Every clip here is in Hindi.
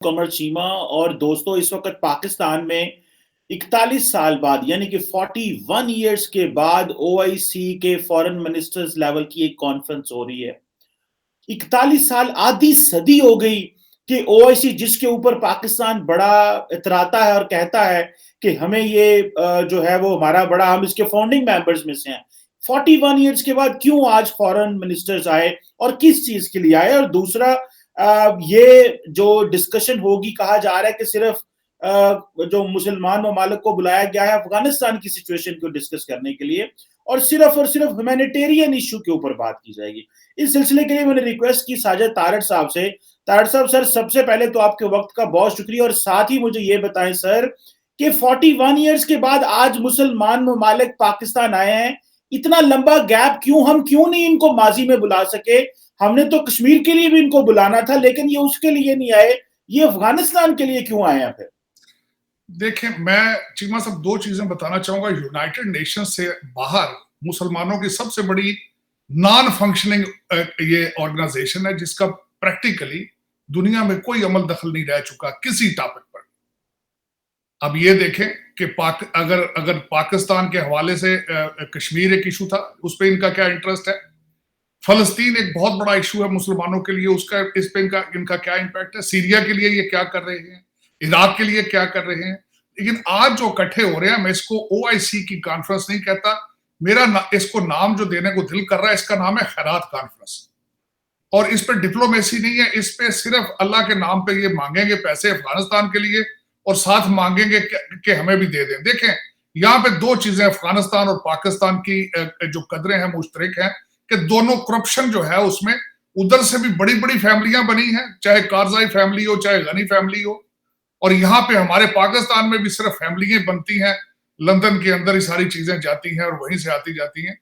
कमर चीमा और दोस्तों इस वक्त पाकिस्तान में 41 साल बाद यानी कि 41 ईयर्स के बाद ओआईसी के फॉरेन मिनिस्टर्स लेवल की एक कॉन्फ्रेंस हो रही है। 41 साल आधी सदी हो गई कि ओआईसी जिसके ऊपर पाकिस्तान बड़ा इतराता है और कहता है कि हमें ये जो है वो हमारा बड़ा, हम इसके फाउंडिंग मेंबर्स में से हैं। 41 ईयर्स के बाद क्यों आज फॉरेन मिनिस्टर्स आए और किस चीज के लिए आए? और दूसरा, ये जो डिस्कशन होगी, कहा जा रहा है कि सिर्फ जो मुसलमान ममालिक को बुलाया गया है अफगानिस्तान की सिचुएशन को डिस्कस करने के लिए और सिर्फ ह्यूमैनिटेरियन इशू के ऊपर बात की जाएगी। इस सिलसिले के लिए मैंने रिक्वेस्ट की साजिद तारड़ साहब से। तारड़ साहब, सर सबसे पहले तो आपके वक्त का बहुत शुक्रिया और साथ ही मुझे ये बताएं सर कि 41 ईयर्स के बाद आज मुसलमान ममालिक पाकिस्तान आए हैं, इतना लंबा गैप क्यों? हम क्यों नहीं इनको माजी में बुला सके? हमने तो कश्मीर के लिए भी इनको बुलाना था, लेकिन ये उसके लिए नहीं आए, ये अफगानिस्तान के लिए क्यों आए हैं फिर? देखिए, मैं चीमा साहब दो चीजें बताना चाहूंगा। यूनाइटेड नेशन से बाहर मुसलमानों की सबसे बड़ी नॉन फंक्शनिंग ये ऑर्गेनाइजेशन है जिसका प्रैक्टिकली दुनिया में कोई अमल दखल नहीं रह चुका किसी टॉपिक पर। अब ये देखें कि अगर पाकिस्तान के हवाले से कश्मीर एक इशू था, उस पर इनका क्या इंटरेस्ट है। फलस्तीन एक बहुत बड़ा इशू है मुसलमानों के लिए, उसका इस पे इनका क्या इम्पैक्ट है। सीरिया के लिए ये क्या कर रहे हैं, इराक के लिए क्या कर रहे हैं। लेकिन आज जो इकट्ठे हो रहे हैं, मैं इसको ओआईसी की कॉन्फ्रेंस नहीं कहता, इसको नाम जो देने को दिल कर रहा है, इसका नाम है खैरात कॉन्फ्रेंस। और इस पे डिप्लोमेसी नहीं है, इस पे सिर्फ अल्लाह के नाम पे ये मांगेंगे पैसे अफगानिस्तान के लिए और साथ मांगेंगे कि हमें भी दे दें। देखें, यहाँ पे दो चीजें अफगानिस्तान और पाकिस्तान की जो कदरें हैं मुश्तरक हैं कि दोनों करप्शन जो है उसमें उधर से भी बड़ी बड़ी फैमिलियां बनी हैं, चाहे कारजाई फैमिली हो चाहे गनी फैमिली हो, और यहाँ पे हमारे पाकिस्तान में भी सिर्फ फैमिलियां बनती हैं, लंदन के अंदर ही सारी चीजें जाती हैं और वहीं से आती जाती हैं।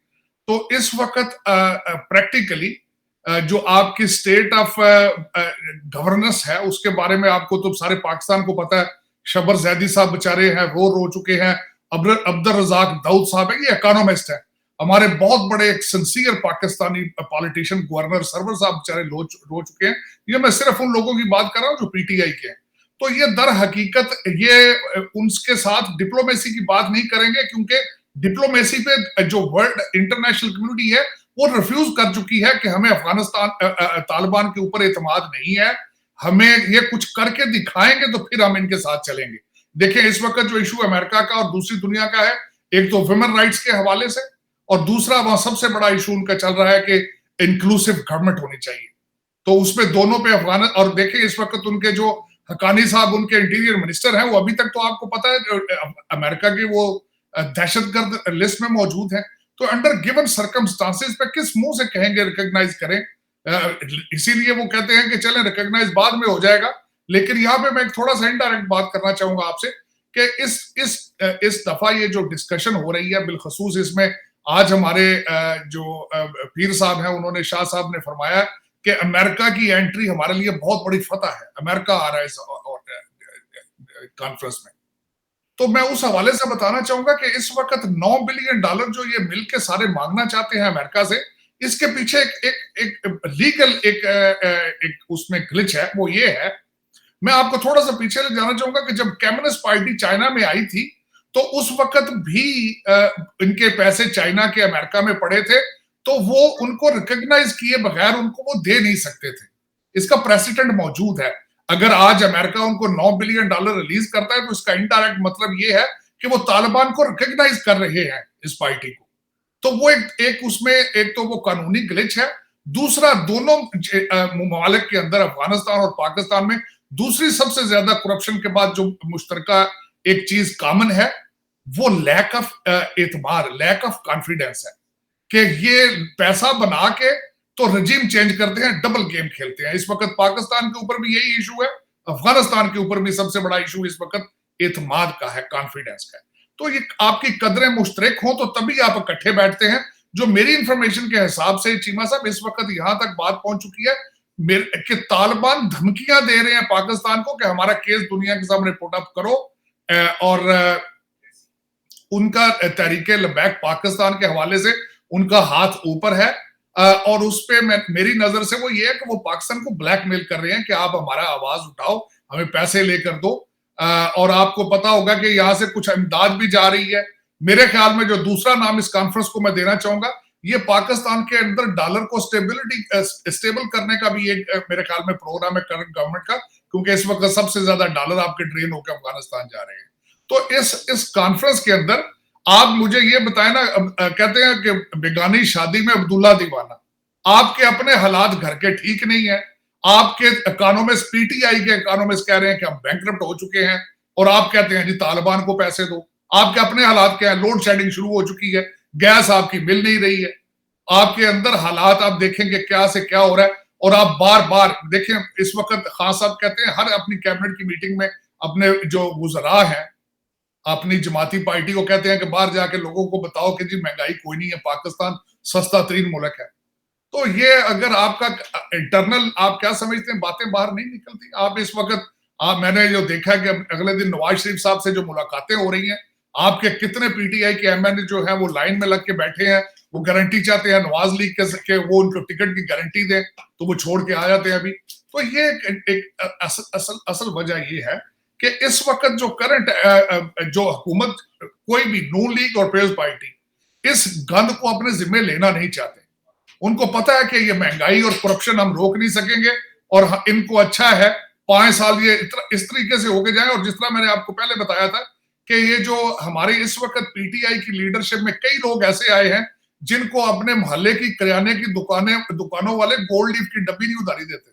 तो इस वक्त प्रैक्टिकली जो आपकी स्टेट ऑफ गवर्नेंस है उसके बारे में आपको तो सारे पाकिस्तान को पता है। शबर जैदी साहब बेचारे हैं, वो रो चुके हैं। अब्दुल रजाक दाऊद साहब है, ये इकोनॉमिस्ट है, हमारे बहुत बड़े एक sincere Pakistani politician governor Sarwar साहब बेचारे रो चुके हैं। ये मैं सिर्फ उन लोगों की बात कर रहा हूँ जो पीटीआई के हैं। तो ये दर हकीकत ये उनके साथ डिप्लोमेसी की बात नहीं करेंगे, क्योंकि डिप्लोमेसी पे जो वर्ल्ड इंटरनेशनल कम्युनिटी है वो रिफ्यूज कर चुकी है कि हमें अफगानिस्तान तालिबान के ऊपर एतमाद नहीं है, हमें ये कुछ करके दिखाएंगे तो फिर हम इनके साथ चलेंगे। देखें, इस वक्त जो इशू अमेरिका का और दूसरी दुनिया का है, एक तो वुमेन राइट्स के हवाले से, और दूसरा वहां सबसे बड़ा इशू उनका चल रहा है कि इंक्लूसिव गवर्नमेंट होनी चाहिए। तो उसमें दोनों पे अफगान, और देखें इस वक्त उनके जो हकानी साहब उनके इंटीरियर मिनिस्टर हैं, वो अभी तक तो आपको पता है अमेरिका की वो दहशतगर्द लिस्ट में मौजूद है। तो अंडर गिवन सर्कमस्टांसेस पे किस मुंह से कहेंगे रिकॉग्नाइज करें। इसीलिए वो कहते हैं कि चलें रिकॉग्नाइज बाद में हो जाएगा। लेकिन यहाँ पे मैं एक थोड़ा सा इनडायरेक्ट बात करना चाहूंगा आपसे कि इस दफा ये जो डिस्कशन हो रही है, बिलखसूस इसमें आज हमारे जो पीर साहब हैं, उन्होंने, शाह साहब ने फरमाया कि अमेरिका की एंट्री हमारे लिए बहुत बड़ी फतह है, अमेरिका आ रहा है इस कॉन्फ्रेंस में। तो मैं उस हवाले से बताना चाहूंगा कि इस वक्त $9 बिलियन जो ये मिलके सारे मांगना चाहते हैं अमेरिका से, इसके पीछे एक लीगल एक उसमें ग्लिच है। वो ये है, मैं आपको थोड़ा सा पीछे ले जाना चाहूंगा कि जब कम्युनिस्ट पार्टी चाइना में आई थी तो उस वक्त भी इनके पैसे चाइना के अमेरिका में पड़े थे, तो वो उनको रिकॉग्नाइज किए बगैर उनको वो दे नहीं सकते थे। इसका प्रेसिडेंट मौजूद है। अगर आज अमेरिका उनको $9 बिलियन रिलीज करता है तो इसका इनडायरेक्ट मतलब ये है कि वो तालिबान को रिकॉग्नाइज कर रहे हैं, इस पार्टी को। तो वो एक उसमें एक तो वो कानूनी ग्लिच है। दूसरा, दोनों ममालिक के अंदर अफगानिस्तान और पाकिस्तान में दूसरी सबसे ज्यादा करप्शन के बाद जो मुश्तरका एक चीज कॉमन है, वो लैक ऑफ एतबार, लैक ऑफ कॉन्फिडेंस है कि ये पैसा बना के तो रजीम चेंज करते हैं, डबल गेम खेलते हैं। इस वक्त पाकिस्तान के ऊपर भी यही इशू है, अफगानिस्तान के ऊपर भी सबसे बड़ा इशू इस वक्त एतमाद का है, कॉन्फिडेंस का है। तो ये आपकी कदरें मुश्तरक हों तो तभी आप इकट्ठे बैठते हैं। जो मेरी इंफॉर्मेशन के हिसाब से चीमा साहब, इस वक्त यहां तक बात पहुंच चुकी है कि तालिबान धमकियां दे रहे हैं पाकिस्तान को कि हमारा केस दुनिया के सामने पुट अप करो, और उनका तहरीके लबैक पाकिस्तान के हवाले से उनका हाथ ऊपर है। और उस पे मेरी नजर से वो ये है कि वो पाकिस्तान को ब्लैकमेल कर रहे हैं कि आप हमारा आवाज उठाओ, हमें पैसे लेकर दो। और आपको पता होगा कि यहाँ से कुछ इमदाद भी जा रही है। मेरे ख्याल में जो दूसरा नाम इस कॉन्फ्रेंस को मैं देना चाहूंगा, ये पाकिस्तान के अंदर डॉलर को स्टेबल करने का भी एक मेरे ख्याल में प्रोग्राम है करंट गवर्नमेंट का, क्योंकि इस वक्त सबसे ज्यादा डॉलर आपके ड्रेन होकर अफगानिस्तान जा रहे हैं। तो इस कॉन्फ्रेंस के अंदर आप मुझे ये बताएं ना, कहते हैं कि बेगानी शादी में अब्दुल्ला दीवाना, आपके अपने हालात घर के ठीक नहीं है, आपके इकोनॉमिस्ट, पीटीआई के इकोनॉमिस्ट कह रहे हैं कि हम बैंकरप्ट हो चुके हैं, और आप कहते हैं जी तालिबान को पैसे दो। आपके अपने हालात क्या है? लोड शेडिंग शुरू हो चुकी है, गैस आपकी मिल नहीं रही है, आपके अंदर हालात आप देखेंगे क्या से क्या हो रहा है। और आप बार बार देखें, इस वक्त खान साहब कहते हैं हर अपनी कैबिनेट की मीटिंग में अपने जो वुज़रा हैं, अपनी जमाती पार्टी को कहते हैं कि बाहर जाके लोगों को बताओ कि जी महंगाई कोई नहीं है, पाकिस्तान सस्ता तरीन मुल्क है। तो ये अगर आपका इंटरनल आप क्या समझते हैं, बातें बाहर नहीं निकलती। आप इस वक्त मैंने जो देखा कि अगले दिन नवाज शरीफ साहब से जो मुलाकातें हो रही हैं, आपके कितने पीटीआई के एमएनए जो है वो लाइन में लग के बैठे हैं, वो गारंटी चाहते हैं नवाज लीग के वो उनको टिकट की गारंटी दें, तो वो छोड़ के आ जाते हैं अभी। तो ये एक असल वजह ये है कि इस वक्त जो करंट जो हुकूमत, कोई भी नून लीग और पीपल्स पार्टी इस गंद को अपने जिम्मे लेना नहीं चाहते। उनको पता है कि ये महंगाई और करप्शन हम रोक नहीं सकेंगे, और इनको अच्छा है 5 साल ये इस तरीके से होके जाए। और जिस तरह मैंने आपको पहले बताया था कि ये जो हमारे इस वक्त पीटीआई की लीडरशिप में कई लोग ऐसे आए हैं जिनको अपने मोहल्ले की किराने की दुकानों वाले गोल्ड लीफ की डब्बी नहीं उधारी देते।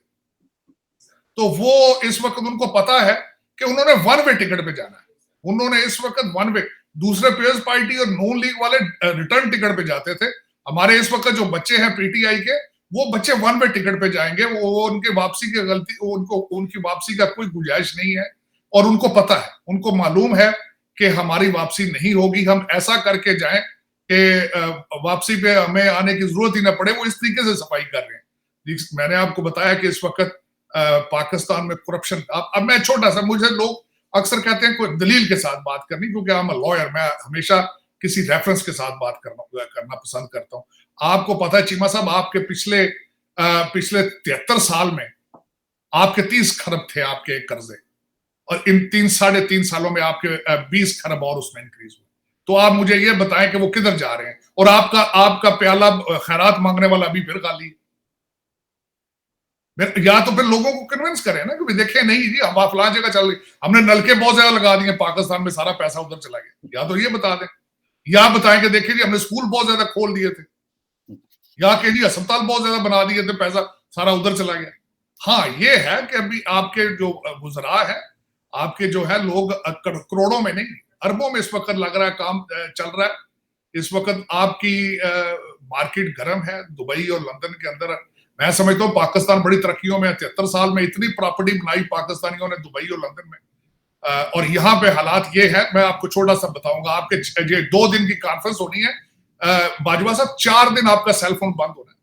तो वो इस वक्त उनको पता है कि उन्होंने वन वे टिकट पे जाना है, उन्होंने इस वक्त वन वे, दूसरे पीपल्स पार्टी और नून लीग वाले रिटर्न टिकट पे जाते थे। हमारे इस वक्त जो बच्चे हैं पीटीआई के, वो बच्चे वन वे टिकट पे जाएंगे, वो उनके वापसी की गलती, उनको उनकी वापसी का कोई गुंजाइश नहीं है। और उनको पता है, उनको मालूम है कि हमारी वापसी नहीं होगी, हम ऐसा करके जाएं कि वापसी पे हमें आने की जरूरत ही ना पड़े। वो इस तरीके से सफाई कर रहे हैं। मैंने आपको बताया कि इस वक्त पाकिस्तान में करप्शन, अब मैं छोटा सा, मुझे लोग अक्सर कहते हैं कोई दलील के साथ बात करनी, क्योंकि आई एम अ लॉयर, मैं हमेशा किसी रेफरेंस के साथ बात करना पसंद करता हूं। आपको पता है चीमा साहब, आपके पिछले 73 साल में आपके 30 खरब थे आपके कर्जे, और इन 3-3.5 सालों में आपके 20 खरब और उसमें इंक्रीज हुए। तो आप मुझे ये बताएं कि वो किधर जा रहे हैं, और आपका प्याला खैरात मांगने वाला अभी फिर खाली। या तो फिर लोगों को कन्विंस करें ना कि देखें नहीं जी, हम फलां जगह चल रही, हमने नलके बहुत ज्यादा लगा दिए पाकिस्तान में, सारा पैसा उधर चला गया। या तो ये बता दें, या बताएं कि देखिए जी हमने स्कूल बहुत ज्यादा खोल दिए थे, या कि जी अस्पताल बहुत ज्यादा बना दिए थे, पैसा सारा उधर चला गया। हाँ, ये है कि अभी आपके जो गुजरा है, आपके जो है लोग करोड़ों में नहीं अरबों में इस वक्त लग रहा है काम चल रहा है। इस वक्त आपकी मार्केट गर्म है दुबई और लंदन के अंदर। मैं समझता हूँ पाकिस्तान बड़ी तरक्कियों में, 73 साल में इतनी प्रॉपर्टी बनाई पाकिस्तानियों ने दुबई और लंदन में। और यहाँ पे हालात ये है, मैं आपको छोटा सा बताऊंगा। आपके ये 2 दिन की कॉन्फ्रेंस होनी है, बाजवा साहब 4 दिन आपका सेलफोन बंद होना है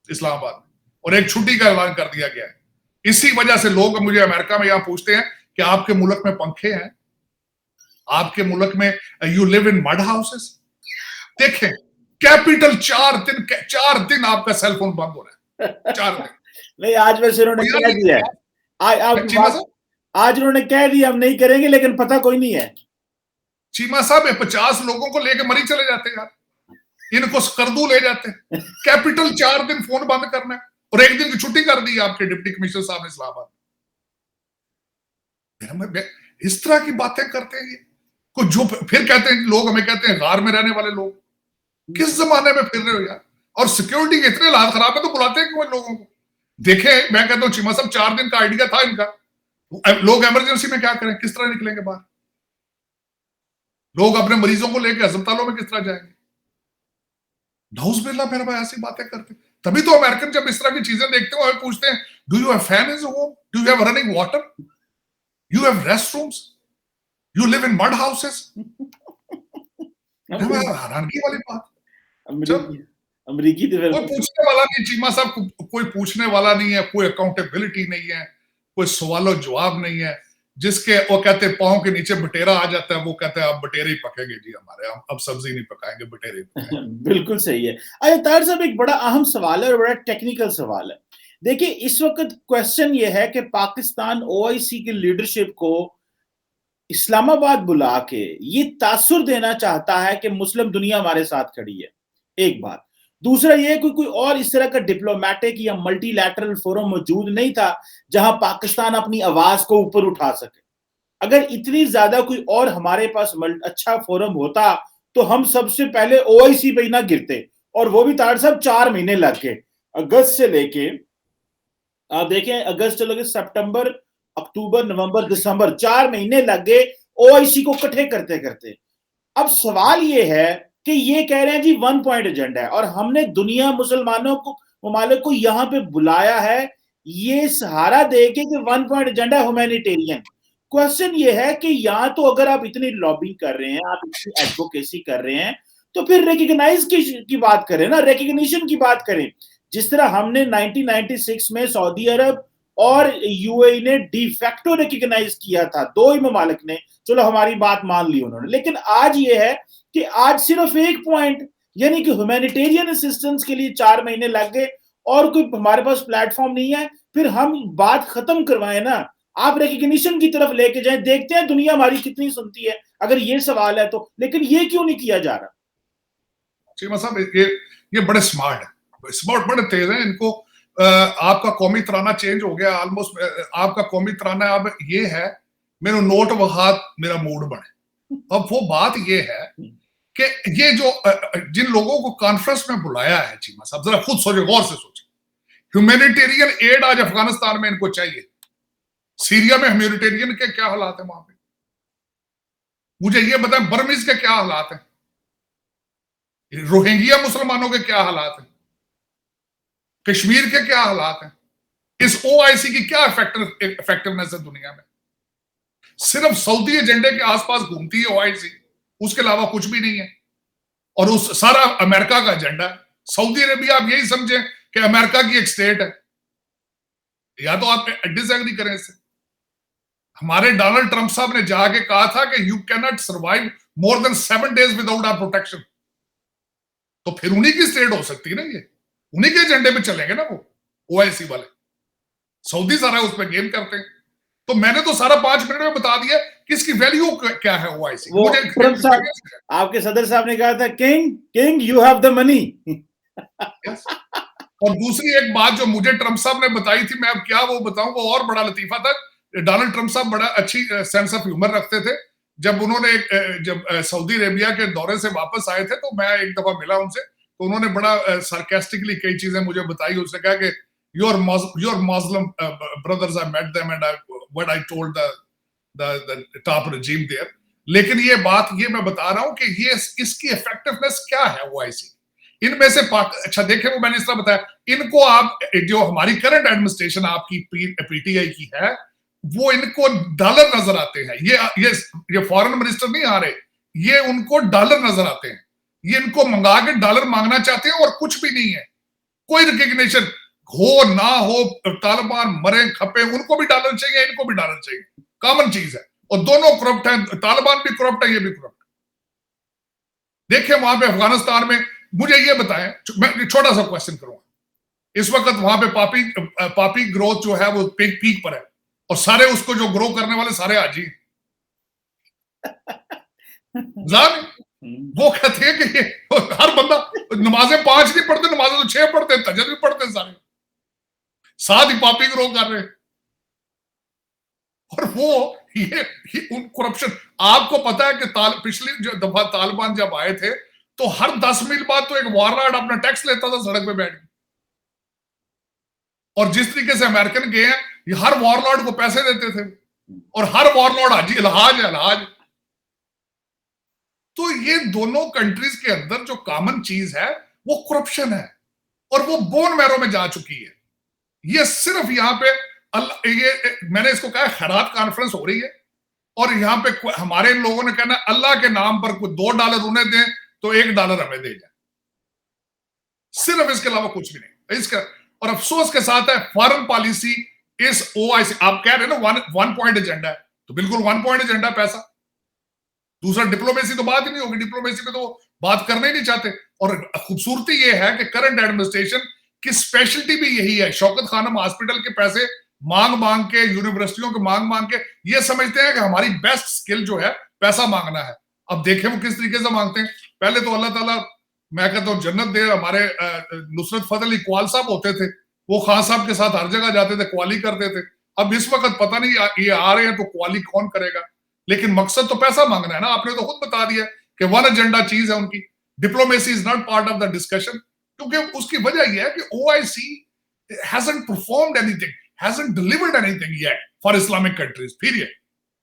इस्लामाबाद में, और एक छुट्टी का ऐलान कर दिया गया है। इसी वजह से लोग मुझे अमेरिका में यहाँ पूछते हैं कि आपके मुल्क में पंखे हैं, आपके मुल्क में you live in mud houses. देखें, कैपिटल 4 दिन आपका सेलफोन बंद हो रहा है, 4 दिन। नहीं, आज वैसे उन्होंने कह दिया है, आज उन्होंने कह दिया हम नहीं करेंगे, लेकिन पता कोई नहीं है। चीमा साहब 50 लोगों को लेकर मरी चले जाते हैं यार, इनको स्कर्दू ले जाते हैं। कैपिटल 4 दिन फोन बंद करना है, और 1 दिन की छुट्टी कर दी आपके डिप्टी कमिश्नर साहब ने इस्लामाबाद। इस तरह की बातें करते हैं ये कुछ, जो फिर कहते हैं लोग, हमें कहते हैं गार में रहने वाले लोग। किस जमाने में फिर रहे हो यार? और सिक्योरिटी के इतने हालात खराब है तो बुलाते हैं क्यों लोगों को? देखे, मैं कहता हूँ चीमा साहब 4 दिन का आइडिया था इनका। लोग इमरजेंसी में क्या करें, किस तरह निकलेंगे बाहर? लोग अपने मरीजों को लेकर अस्पतालों में किस तरह जाएंगे? नाउज़ुबिल्लाह, मेरे भाई ऐसी बातें करते। तभी तो अमेरिकन जब इस तरह की चीजें देखते हो, हमें पूछते हैं, do you have fan in your home, do you have running water, you have restrooms, you live in mud houses. हैरानगी वाली बात। अमेरिकी तो कोई पूछने वाला नहीं चीमा साहब, कोई पूछने वाला नहीं है, कोई अकाउंटेबिलिटी नहीं है, कोई सवालों जवाब नहीं है। जिसके वो कहते हैं पाँव के नीचे बटेरा आ जाता है, वो कहते हैं अब बटेरे ही पकेंगे जी हमारे, अब सब्जी नहीं पकाएंगे, बटेरे। बिल्कुल सही है। अच्छा ताहिर साहब, एक बड़ा अहम सवाल है और बड़ा टेक्निकल सवाल है। देखिए इस वक्त क्वेश्चन ये है कि पाकिस्तान ओआईसी की लीडरशिप को इस्लामाबाद बुला के ये तासुर देना चाहता है कि मुस्लिम दुनिया हमारे साथ खड़ी है, एक बात। दूसरा ये कोई और इस तरह का डिप्लोमेटिक या मल्टीलैटरल फोरम मौजूद नहीं था जहां पाकिस्तान अपनी आवाज को ऊपर उठा सके। अगर इतनी ज्यादा कोई और हमारे पास अच्छा फोरम होता तो हम सबसे पहले ओआईसी पे ही ना गिरते, और वो भी तार साहब 4 महीने लग गए, अगस्त से लेके आप देखें, अगस्त से लेके सितंबर, अक्टूबर, नवंबर, दिसंबर, 4 महीने लग गए ओआईसी को इकट्ठे करते करते। अब सवाल ये है कि ये कह रहे हैं जी 1 पॉइंट एजेंडा है, और हमने दुनिया मुसलमानों को, ममालिक को यहां पे बुलाया है ये सहारा दे के कि 1 पॉइंट एजेंडा ह्यूमैनिटेरियन। क्वेश्चन ये है कि यहां तो अगर आप इतनी लॉबिंग कर रहे हैं, आप इतनी एडवोकेसी कर रहे हैं, तो फिर रिकग्नाइज की बात करें ना, रिकग्निशन की बात करें। जिस तरह हमने 1996 में सऊदी अरब और यूएई ने डिफैक्टो रिकग्नाइज किया था, दो ही ममालिक ने, चलो हमारी बात मान ली उन्होंने। लेकिन आज ये है कि आज सिर्फ एक पॉइंट, यानी कि ह्यूमैनिटेरियन असिस्टेंस के लिए 4 महीने लग गए और कोई हमारे पास प्लेटफॉर्म नहीं है। फिर हम बात खत्म करवाएं ना, आप रिकग्निशन की तरफ लेके जाएं, देखते हैं दुनिया हमारी कितनी सुनती है, अगर ये सवाल है तो। लेकिन ये क्यों नहीं किया जा रहा? चीमा साहब ये बड़े स्मार्ट है, स्मार्ट बड़े तेज हैं। इनको आपका कौमी तराना चेंज हो गया ऑलमोस्ट। आपका कौमी तराना अब ये है, मेरे नोट वहात मेरा मूड बने। अब वो बात ये है कि ये जो जिन लोगों को कॉन्फ्रेंस में बुलाया है, चीमा साहब जरा खुद सोचे, गौर से सोचे। ह्यूमैनिटेरियन एड आज अफगानिस्तान में इनको चाहिए। सीरिया में ह्यूमैनिटेरियन के क्या हालात है वहां पे? मुझे ये बताएं, बर्मीज के क्या हालात हैं? रोहिंग्या मुसलमानों के क्या हालात हैं? कश्मीर के क्या हालात हैं? इस ओआईसी की क्या इफेक्टिवनेस है दुनिया में? सिर्फ सऊदी एजेंडे के आसपास घूमती है ओआईसी, उसके अलावा कुछ भी नहीं है। और उस सारा अमेरिका का एजेंडा है। सऊदी अरेबिया आप यही समझे कि अमेरिका की एक स्टेट है, या तो आप डिसएग्री करें इससे। हमारे डोनाल्ड ट्रंप साहब ने जाके कहा था कि you can not survive more than 7 days without our protection. तो फिर उन्हीं की स्टेट हो सकती है ना, ये उन्हीं के एजेंडे पे चलेंगे ना वो ओआईसी वाले। सऊदी सारा उस पर गेम करते हैं। तो मैंने तो सारा 5 मिनट में बता दिया कि इसकी वैल्यू क्या है ओआईसी। मुझे ट्रंप साहब, आपके सदर साहब ने कहा था, king you have the money. और दूसरी एक बात जो मुझे ट्रंप साहब ने बताई थी, मैं अब क्या वो बताऊं, वो और बड़ा लतीफा था। डोनाल्ड ट्रंप साहब बड़ा अच्छी सेंस ऑफ ह्यूमर रखते थे। जब उन्होंने जब सऊदी अरेबिया के दौरे से वापस आए थे, तो मैं एक दफा मिला उनसे, तो उन्होंने बड़ा सार्केस्टिकली कई चीजें मुझे बताई। उसने कहा कि your Muslim brothers, I met them and what I told the top regime there. लेकिन ये बात ये मैं बता रहा हूं कि ये इसकी इफेक्टिवनेस क्या है ओआईसी इनमें से। अच्छा देखें, वो मैंने इस तरह बताया, इनको आप जो हमारी करंट एडमिनिस्ट्रेशन आपकी पीटीआई की है, वो इनको डॉलर नजर आते हैं। ये फॉरेन मिनिस्टर नहीं आ रहे, ये उनको डॉलर नजर आते हैं। ये इनको मंगा के डॉलर मांगना चाहते हैं, और कुछ भी नहीं है। कोई रिकग्निशन हो ना हो, तालिबान मरे खपे, उनको भी डॉलर चाहिए, इनको भी डॉलर चाहिए। कॉमन चीज है। और दोनों करप्ट हैं, तालिबान भी करप्ट है, ये भी करप्ट है। देखिए वहां पे अफगानिस्तान में, मुझे ये बताएं, मैं छोटा सा क्वेश्चन करूंगा। इस वक्त वहां पे पापी ग्रोथ जो है वो पीक पर है, और सारे उसको जो ग्रो करने वाले सारे हाजी। वो कहते हैं कि हर बंदा नमाजें 5 नहीं पढ़ते, नमाजें तो 6 पढ़ते, तहज्जुद भी पढ़ते सारे, साथ ही पापी ग्रो कर रहे। और वो ये करप्शन, आपको पता है कि पिछली जो दफा तालिबान जब आए थे, तो हर 10 मील बाद तो एक वॉरलॉर्ड अपना टैक्स लेता था सड़क पे बैठ के। और जिस तरीके से अमेरिकन गए हैं, ये हर वॉरलॉर्ड को पैसे देते थे, और हर वॉरलॉर्ड हाजी अलहाज। तो ये दोनों कंट्रीज के अंदर जो कॉमन चीज है वो करप्शन है, और वो बोन मैरो में जा चुकी है। ये सिर्फ यहाँ पे ये मैंने इसको कहा खैरात कॉन्फ्रेंस हो रही है, और यहाँ पे हमारे लोगों ने कहना अल्लाह के नाम पर कोई $2 उन्हें दें तो $1 हमें दे जाए, सिर्फ इसके अलावा कुछ भी नहीं इसका। और अफसोस के साथ है, फॉरेन पॉलिसी इस ओआईसी, आप कह रहे हैं ना 1 पॉइंट एजेंडा है, तो बिल्कुल 1 पॉइंट एजेंडा पैसा। दूसरा डिप्लोमेसी तो बात ही नहीं होगी, डिप्लोमेसी पे तो बात करना ही नहीं चाहते। और खूबसूरती ये है कि करंट एडमिनिस्ट्रेशन कि स्पेशलिटी भी यही है। शौकत खानम हॉस्पिटल के पैसे मांग मांग के, यूनिवर्सिटियों के मांग मांग के ये समझते हैं कि हमारी बेस्ट स्किल जो है पैसा मांगना है। अब देखें वो किस तरीके से मांगते हैं। पहले तो अल्लाह ताला, मैं कहता हूँ जन्नत दे, हमारे नुसरत फजल इकबाल साहब होते थे, वो खान साहब के साथ हर जगह जाते थे, क्वाली करते थे। अब इस वक्त पता नहीं ये आ रहे हैं तो क्वाली कौन करेगा, लेकिन मकसद तो पैसा मांगना है ना। आपने तो खुद बता दिया कि वन एजेंडा चीज है उनकी। Diplomacy is not part of the discussion, क्योंकि उसकी वजह यह है कि OIC hasn't performed anything, hasn't delivered anything yet for Islamic countries, period.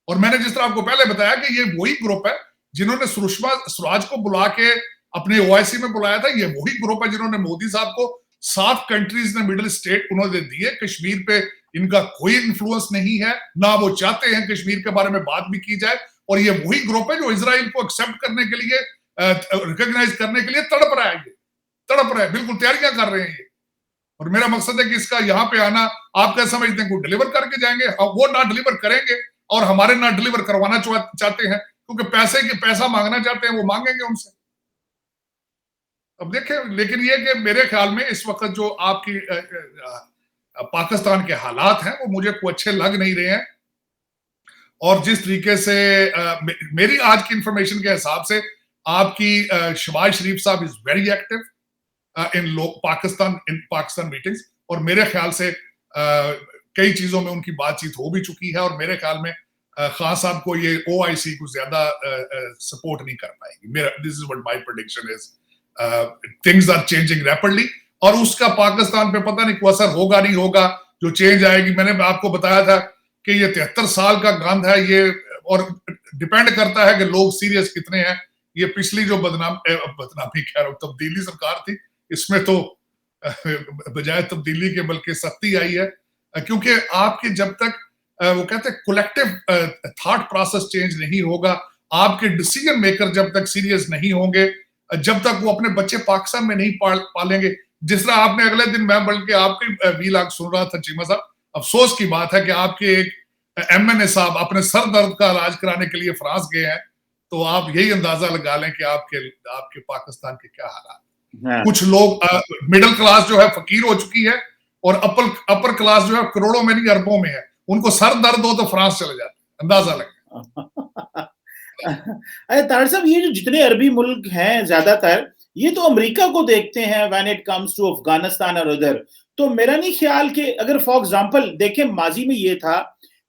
और मैंने जिस तरह आपको पहले बताया कि ये वही ग्रुप है जिन्होंने सुषमा स्वराज को बुला के अपने ओआईसी में बुलाया था। ये वही ग्रुप है जिन्होंने मोदी साहब को 7 कंट्रीज ने मिडिल स्टेट उन्होंने दिए। कश्मीर पे इनका कोई इन्फ्लुएंस नहीं है, ना वो चाहते हैं कश्मीर के बारे में बात भी की जाए। और ये वही ग्रुप है जो इजराइल को एक्सेप्ट करने के लिए, रिकॉग्नाइज करने के लिए तड़प रहा है, ये तड़प रहा है, बिल्कुल तैयारियां कर रहे हैं ये। और मेरा मकसद है कि इसका यहाँ पे आना, आप क्या समझते हैं को डिलीवर करके जाएंगे? वो ना डिलीवर करेंगे और हमारे ना डिलीवर करवाना चाहते हैं, क्योंकि पैसा मांगना चाहते हैं, वो मांगेंगे उनसे। अब देखें, लेकिन ये कि मेरे ख्याल में इस वक्त जो आपकी पाकिस्तान के हालात हैं वो मुझे कोई अच्छे लग नहीं रहे हैं। और जिस तरीके से मेरी आज की इंफॉर्मेशन के हिसाब से आपकी शहबाज शरीफ साहब is very active in Pakistan meetings, और मेरे ख्याल से कई चीजों में उनकी बातचीत हो भी चुकी है। और मेरे ख्याल में खान साहब को ये ओआईसी को ज्यादा सपोर्ट नहीं कर पाएगी। मेरा this is what my prediction is. Things are changing rapidly, और उसका पाकिस्तान पे पता नहीं कोई असर होगा नहीं होगा। जो चेंज आएगी, मैंने आपको बताया था कि ये 73 साल का गंध है ये, और डिपेंड करता है कि लोग सीरियस कितने हैं। ये पिछली जो बदनामी कह रहा हूं, तब्दीली सरकार थी, इसमें तो बजाय तब्दीली के बल्कि सख्ती आई है, क्योंकि आपके जब तक वो कहते हैं कलेक्टिव थॉट प्रोसेस चेंज नहीं होगा, आपके डिसीजन मेकर जब तक सीरियस नहीं होंगे, जब तक वो अपने बच्चे पाकिस्तान में नहीं पालेंगे। जिस तरह आपने अगले दिन, मैं बल्कि आपके वीलॉग सुन रहा था चीमा साहब, अफसोस की बात है कि आपके एक एमएनए साहब अपने सर दर्द का इलाज कराने के लिए फ्रांस गए हैं। तो आप यही अंदाजा लगा लें कि आपके पाकिस्तान के क्या हालात। कुछ लोग मिडिल क्लास जो है फकीर हो चुकी है, और अपर क्लास जो है करोड़ों में नहीं अरबों में है। उनको सर दर्द हो तो फ्रांस चले जाते, अंदाजा लगे। अरे तार साहब, ये जो जितने अरबी मुल्क हैं ज्यादातर, ये तो अमेरिका को देखते हैं when it comes to Afghanistan और उधर। तो मेरा नहीं ख्याल कि अगर फॉर एग्जांपल देखें, माजी में ये था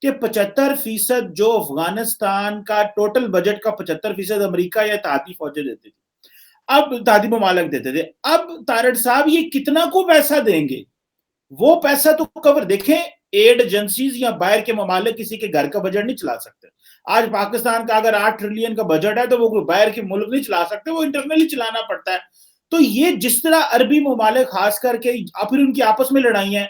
कि 75% जो अफगानिस्तान का टोटल बजट का 75% अमेरिका या इत्तेहादी फौजें देती थी, अब इत्तेहादी ममालिक देते थे। अब तारड़ साहब ये कितना को पैसा देंगे? वो पैसा तो कवर, देखें एड एजेंसीज या बाहर के ममालिक किसी के घर का बजट नहीं चला सकते। आज पाकिस्तान का अगर 8 ट्रिलियन का बजट है तो वो बाहर के मुल्क नहीं चला सकते, वो इंटरनली चलाना पड़ता है। तो ये जिस तरह अरबी ममालिक खास करके, फिर उनकी आपस में लड़ाइयां,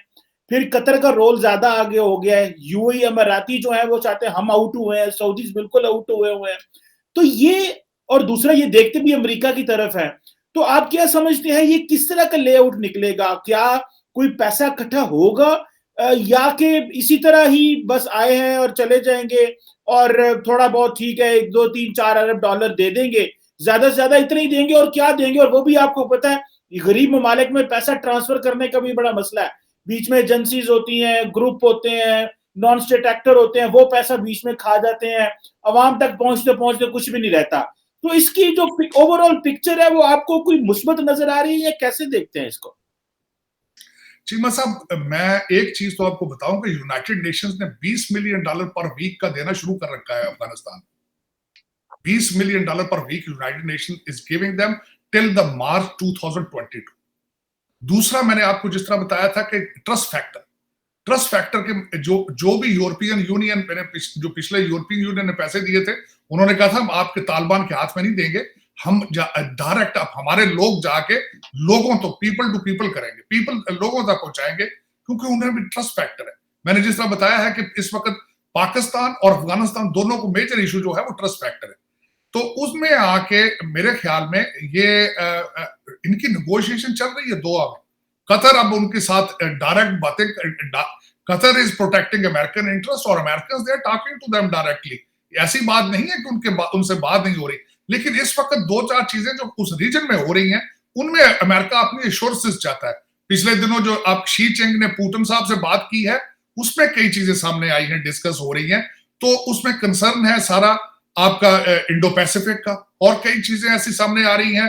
फिर कतर का रोल ज्यादा आगे हो गया है। यूएई अमाराती जो है वो चाहते हैं हम आउट हुए हैं, सऊदीज बिल्कुल आउट हुए हैं। तो ये, और दूसरा ये देखते भी अमेरिका की तरफ है। तो आप क्या समझते हैं ये किस तरह का लेआउट निकलेगा? क्या कोई पैसा इकट्ठा होगा, या कि इसी तरह ही बस आए हैं और चले जाएंगे, और थोड़ा बहुत ठीक है 1, 2, 3, 4 अरब डॉलर दे देंगे, ज्यादा से ज्यादा इतना ही देंगे, और क्या देंगे? और वो भी आपको पता है गरीब ममालिक में पैसा ट्रांसफर करने का भी बड़ा मसला है। बीच में एजेंसीज होती हैं, ग्रुप होते हैं, नॉन स्टेट एक्टर होते हैं, वो पैसा बीच में खा जाते हैं, अवाम तक पहुंचते पहुंचते कुछ भी नहीं रहता। तो इसकी जो ओवरऑल पिक्चर है वो आपको कोई मुस्बत नजर आ रही है, या कैसे देखते हैं इसको? चीमा साहब, मैं एक चीज तो आपको बताऊं कि यूनाइटेड नेशंस ने $20 मिलियन पर वीक का देना शुरू कर रखा है Afghanistan. $20 million per week United Nation is giving them till the March 2022। दूसरा, मैंने आपको जिस तरह बताया था कि ट्रस्ट फैक्टर के जो भी यूरोपियन यूनियन, मैंने जो पिछले यूरोपियन यूनियन ने पैसे दिए थे, उन्होंने कहा था हम आपके तालिबान के हाथ में नहीं देंगे, हम डायरेक्ट हमारे लोग जाके लोगों तो पीपल टू पीपल करेंगे, पीपल लोगों तक पहुंचाएंगे, क्योंकि उन्हें भी ट्रस्ट फैक्टर है। मैंने जिस तरह बताया है कि इस वक्त पाकिस्तान और अफगानिस्तान दोनों को मेजर इशू जो है वो ट्रस्ट फैक्टर है। तो उसमें आके मेरे ख्याल में ये इनकी नेगोशिएशन चल रही है दोहा में। कतर अब उनके साथ डायरेक्ट बातें, Qatar is protecting American interest और American they are talking to them directly. ऐसी बात नहीं है कि उनसे बात नहीं हो रही, लेकिन इस वक्त 2-4 चीजें जो उस रीजन में हो रही हैं उनमें अमेरिका अपनी एश्योरेंसेस चाहता है। पिछले दिनों जो आप शी चिंग ने पुतिन साहब से बात की है, उसमें कई चीजें सामने आई हैं, डिस्कस हो रही हैं। तो उसमें कंसर्न है सारा आपका इंडो पैसिफिक का, और कई चीजें ऐसी सामने आ रही हैं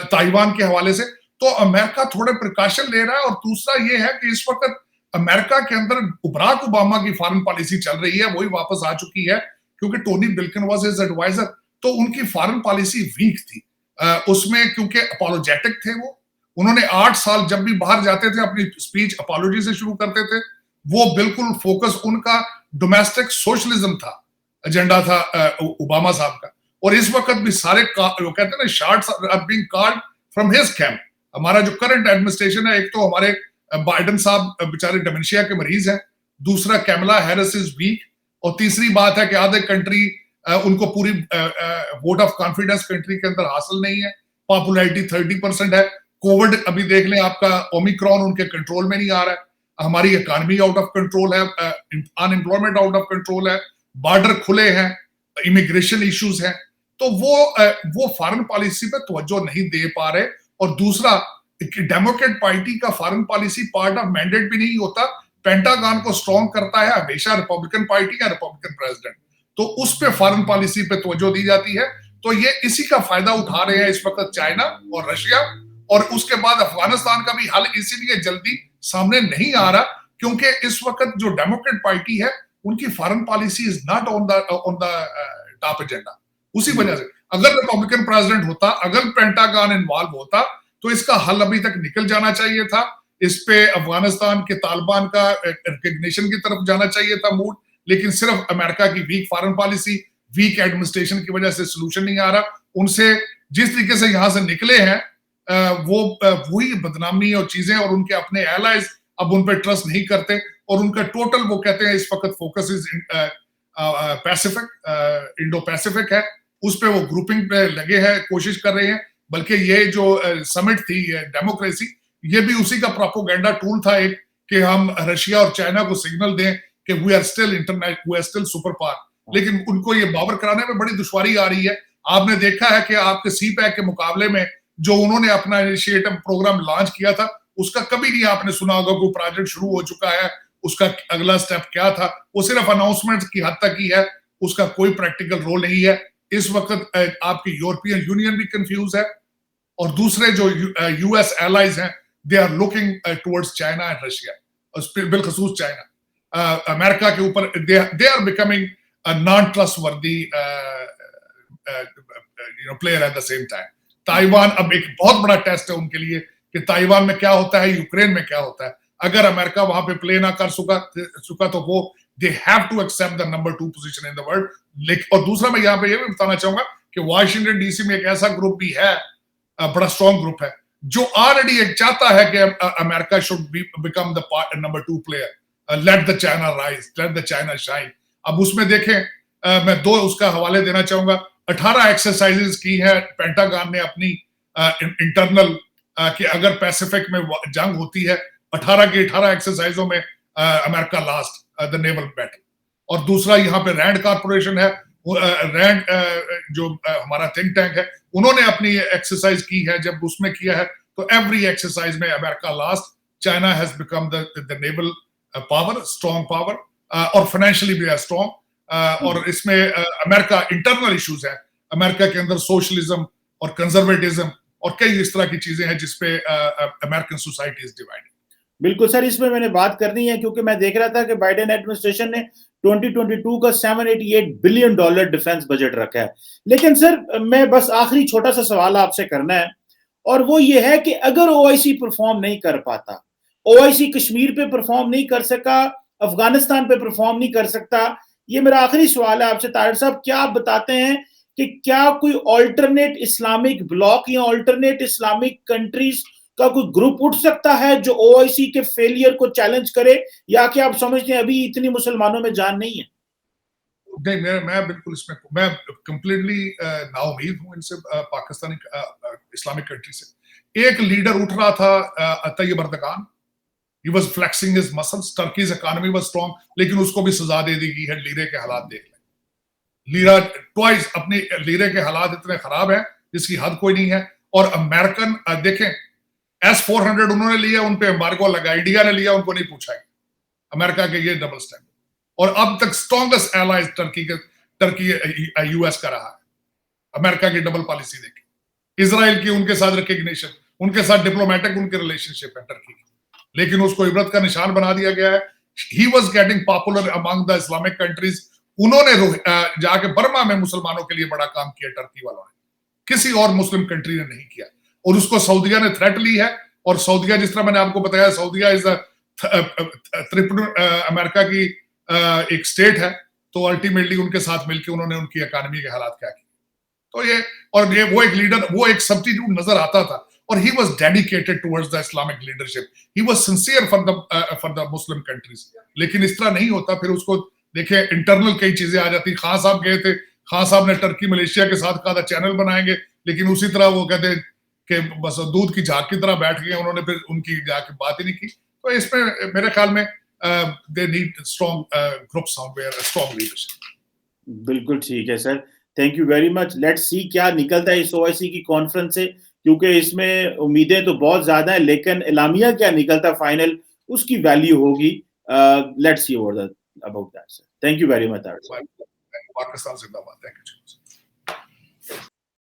ताइवान के हवाले से। तो अमेरिका थोड़े प्रिकॉशन ले रहा है। और दूसरा ये है कि इस वक्त अमेरिका के अंदर बराक ओबामा की फॉरेन पॉलिसी चल रही है, वही वापस आ चुकी है, क्योंकि टोनी बिल्किन वाज हिज एडवाइजर। तो उनकी फॉरेन पॉलिसी वीक थी उसमें, क्योंकि अपोलोजेटिक थे वो। उन्होंने 8 साल जब भी बाहर जाते थे अपनी स्पीच अपोलॉजी से शुरू करते थे। वो बिल्कुल फोकस उनका डोमेस्टिक सोशलिज्म था, एजेंडा था ओबामा साहब का। और इस वक्त भी सारे वो कहते हैं ना, shots are being called from his camp. हमारा जो करंट एडमिनिस्ट्रेशन है, एक तो हमारे बाइडेन साहब बेचारे डिमेंशिया के मरीज हैं, दूसरा कैमला हैरिस इज वीक, और तीसरी बात है कि आधे कंट्री उनको पूरी वोट ऑफ कॉन्फिडेंस कंट्री के अंदर हासिल नहीं है। पॉपुलैरिटी 30% है। कोविड अभी देख लें, आपका ओमिक्रॉन उनके कंट्रोल में नहीं आ रहा है। हमारी इकोनॉमी आउट ऑफ कंट्रोल है, अनएम्प्लॉयमेंट आउट ऑफ कंट्रोल है, बॉर्डर खुले हैं, इमिग्रेशन इश्यूज हैं। तो वो फॉरेन पॉलिसी पे तवज्जो नहीं दे पा रहे। और दूसरा, डेमोक्रेट पार्टी का foreign policy part of mandate भी नहीं होता। पेंटागन को स्ट्रॉन्ग करता है हमेशा रिपब्लिकन पार्टी या रिपब्लिकन प्रेसिडेंट, तो उस पे फॉरेन पॉलिसी पे तवज्जो दी जाती है। तो ये इसी का फायदा उठा रहे हैं इस वक्त चाइना और रशिया। और उसके बाद अफगानिस्तान का भी हल इसीलिए जल्दी सामने नहीं आ रहा, क्योंकि इस वक्त जो डेमोक्रेट पार्टी है, उनकी foreign policy is not on the top agenda. उसी वजह से अगर रिपब्लिकन प्रेसिडेंट होता, अगर पेंटागन इन्वॉल्व होता, तो इसका हल अभी तक निकल जाना चाहिए था। इस पे अफगानिस्तान के तालिबान का रिकग्निशन की तरफ जाना चाहिए था मूड। लेकिन सिर्फ अमेरिका की weak foreign policy, weak administration की वजह से सोल्यूशन नहीं आ रहा। उनसे जिस तरीके से यहां से निकले हैं, वो वही बदनामी और चीजें, और उनके अपने एलाइज अब उन पर ट्रस्ट नहीं करते। और उनका टोटल वो कहते हैं इस वक्त focus is Pacific, Indo Pacific है। उस पे वो ग्रुपिंग पे लगे हैं, कोशिश कर रहे हैं। बल्कि ये जो समिट थी, ये डेमोक्रेसी, ये भी उसी का प्रोपेगेंडा टूल था एक, कि हम रशिया और चाइना को सिग्नल दें कि we are still international, we are still super power. लेकिन उनको ये बावर कराने में बड़ी दुश्वारी आ रही है। आपने देखा है कि आपके सी पैक के मुकाबले में जो उन्होंने अपना इनिशिएटिव प्रोग्राम लॉन्च किया था, उसका कभी नहीं आपने सुना होगा कोई प्रोजेक्ट शुरू हो चुका है, उसका अगला स्टेप क्या था। वो सिर्फ अनाउंसमेंट की हद तक ही है, उसका कोई प्रैक्टिकल रोल नहीं है। इस वक्त आपकी यूरोपियन यूनियन भी कंफ्यूज है, और दूसरे जो यूएस एलाइज हैं, they are looking towards China and Russia, बिलखसूस चाइना। अमेरिका के ऊपर they are becoming non trustworthy player at the same time. Taiwan अब एक बहुत बड़ा टेस्ट है उनके लिए कि ताइवान में क्या होता है, यूक्रेन में क्या होता है। अगर अमेरिका वहां पे प्ले ना कर चुका तो वो they have to accept the number 2 position in the world. और दूसरा मैं यहाँ पे ये भी बताना चाहूंगा कि वाशिंगटन डीसी में एक ऐसा ग्रुप भी है, बड़ा स्ट्रॉन्ग ग्रुप है, जो ऑलरेडी एक चाहता है कि America should become the number 2 player, let the China rise, let the China shine. अब उसमें देखें, मैं 2 उसका हवाले देना चाहूंगा। 18 एक्सरसाइजेस की है पेंटागन ने अपनी इंटरनल, कि अगर पैसिफिक में जंग होती है, 18 की 18 एक्सरसाइजों में America last the naval battle. और दूसरा यहाँ पे रैंड कॉर्पोरेशन है, रैंड जो हमारा थिंक टैंक है, उन्होंने अपनी एक्सरसाइज की है। जब उसमें किया है तो एवरी एक्सरसाइज में America last, China has become the naval power, strong power, और फाइनेंशियली भी है स्ट्रॉन्ग। और इसमें अमेरिका इंटरनल इश्यूज है, अमेरिका के अंदर सोशलिज्म और कंजर्वेटिज्म और कई इस तरह की चीजें हैं जिसपे अमेरिकन सोसाइटी इज डिवाइडेड। बिल्कुल सर, इसमें मैंने बात करनी है, क्योंकि मैं देख रहा था कि बाइडेन एडमिनिस्ट्रेशन ने 2022 का $788 बिलियन डिफेंस बजट रखा है। लेकिन सर, मैं बस आखिरी छोटा सा सवाल आपसे करना है, और वो ये है कि अगर ओआईसी परफॉर्म नहीं कर पाता, ओआईसी कश्मीर पे परफॉर्म नहीं कर सका, अफगानिस्तान पे परफॉर्म नहीं कर सकता, ये मेरा आखिरी सवाल है आपसे तारिक साहब, क्या आप बताते हैं कि क्या कोई ऑल्टरनेट इस्लामिक ब्लॉक या ऑल्टरनेट इस्लामिक कंट्रीज का कोई ग्रुप उठ सकता है जो ओआईसी के फेलियर को चैलेंज करे, या कि आप समझते हैं अभी इतनी मुसलमानों में जान नहीं है? नहीं, मैं बिल्कुल इसमें मैं कंप्लीटली नाउमीद हूं इनसे, पाकिस्तानी इस्लामिक कंट्री से। एक लीडर उठ रहा था, Tayyab अर्दगान, he was flexing his muscles, टर्की's economy was strong, लेकिन उसको भी सजा दे दी गई है। लीरे के हालात देख लें, लीरा ट्वाइस, अपने लीरे के हालात इतने खराब हैं जिसकी हद कोई नहीं है। और अमेरिकन देखें, S-400 उन्होंने लिया, उन पे एम्बार्गो लगा, इंडिया ने लिया, उनको नहीं पूछा है अमेरिका के, ये डबल स्टैंडर्ड। और अब तक स्ट्रॉन्गेस्ट एलाइज टर्की यूएस का रहा है, अमेरिका की डबल पॉलिसी देखी, इजराइल की उनके साथ रिकग्निशन, उनके साथ डिप्लोमेटिक उनके रिलेशनशिप है टर्की की, लेकिन उसको इबरत का निशान बना दिया गया है। He was getting popular among the Islamic countries. उन्होंने जाके बर्मा में मुसलमानों के लिए बड़ा काम किया टर्की वालों ने, किसी और मुस्लिम कंट्री ने नहीं किया। और उसको सऊदिया ने थ्रेट ली है, और सऊदिया, जिस तरह मैंने आपको बताया, सऊदिया इज अमेरिका की एक स्टेट है, तो अल्टीमेटली उनके साथ मिलकर उन्होंने उनकी इकोनॉमी के हालात क्या किए। तो ये वो एक लीडर, वो एक सब्स्टिट्यूट नजर आता था, और he was dedicated towards the Islamic leadership, he was sincere for the Muslim countries. लेकिन इस तरह नहीं होता, फिर उसको देखिए इंटरनल कई चीजें आ जाती। खान साहब गए थे, खान साहब ने टर्की मलेशिया के साथ कहा था चैनल बनाएंगे, लेकिन उसी तरह वो कहते कि बस दूध की झाग की तरह बैठ गए, उन्होंने फिर उनकी जाके बात ही नहीं की। तो इसमें मेरे ख्याल में they need strong group somewhere, strong leadership. बिल्कुल ठीक है sir, thank you very much. Let's see क्या निकलता है इस ओआईसी की कॉन्फ्रेंस से, क्योंकि इसमें उम्मीदें तो बहुत ज्यादा है, लेकिन एलामिया क्या निकलता है फाइनल, उसकी वैल्यू होगी। Let's see about that sir. Thank you very much. Pakistan जिंदाबाद। Thank you.